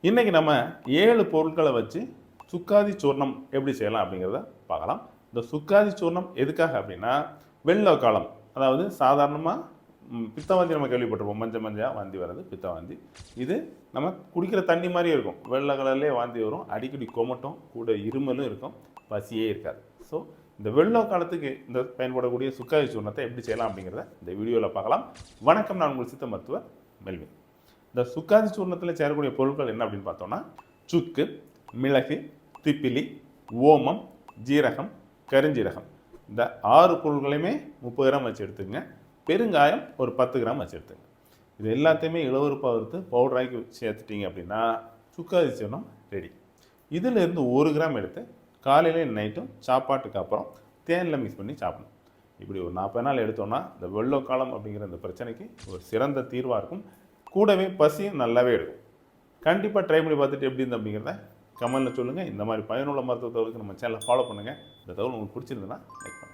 இன்றைக்கி நம்ம 7 பொருட்களை வச்சு சுக்காதி சூர்ணம் எப்படி செய்யலாம் அப்படிங்கிறத பார்க்கலாம். இந்த சுக்காதி சூர்ணம் எதுக்காக அப்படின்னா, வெள்ளை காலம், அதாவது சாதாரணமாக பித்தவாந்தி நம்ம கேள்விப்பட்டிருப்போம். மஞ்சள் வாந்தி வர்றது பித்தவாந்தி. இது நம்ம குடிக்கிற தண்ணி மாதிரியே இருக்கும். வெள்ளை கலர்லேயே வாந்தி வரும், அடிக்கடி கொமட்டும், கூட இருமலும் இருக்கும், பசியே இருக்காது. ஸோ இந்த வெள்ளை காலத்துக்கு இந்த பயன்படக்கூடிய சுக்காதி சூர்ணத்தை எப்படி செய்யலாம் அப்படிங்கிறத இந்த வீடியோவில் பார்க்கலாம். வணக்கம், நான் உங்கள் சித்த மருத்துவர் மெல்வின். இந்த சுக்காதி சூர்ணத்தில் சேரக்கூடிய பொருட்கள் என்ன அப்படின்னு பார்த்தோம்னா, சுக்கு, மிளகு, திப்பிலி, ஓமம், ஜீரகம், கருஞ்சீரகம். இந்த 6 பொருட்களையுமே 30 கிராம் வச்சு எடுத்துங்க. பெருங்காயம் ஒரு 10 கிராம் வச்சு எடுத்துங்க. இது எல்லாத்தையுமே இளவருப்பாக வறுத்து பவுடராக்கி சேர்த்துட்டிங்க அப்படின்னா சுக்காதி சூர்ணம் ரெடி. இதில் இருந்து 1 கிராம் எடுத்து காலையிலையும் நைட்டும் சாப்பாட்டுக்கு அப்புறம் தேனில் மிக்ஸ் பண்ணி சாப்பிடணும். இப்படி ஒரு 40 நாள் எடுத்தோம்னா இந்த வெள்ளை காலம் அப்படிங்கிற இந்த பிரச்சனைக்கு ஒரு சிறந்த தீர்வாக இருக்கும். கூடவே பசியும் நல்லாவே எடுக்கும். கண்டிப்பாக ட்ரை பண்ணி பார்த்துட்டு எப்படி இருந்து அப்படிங்கிறத கமெண்ட்டில் சொல்லுங்கள். இந்த மாதிரி பயனுள்ள மருத்துவ தகவலுக்கு நம்ம சேனலை ஃபாலோ பண்ணுங்கள். இந்த தகவல் உங்களுக்கு பிடிச்சிருந்ததுன்னா லைக் பண்ணுங்கள்.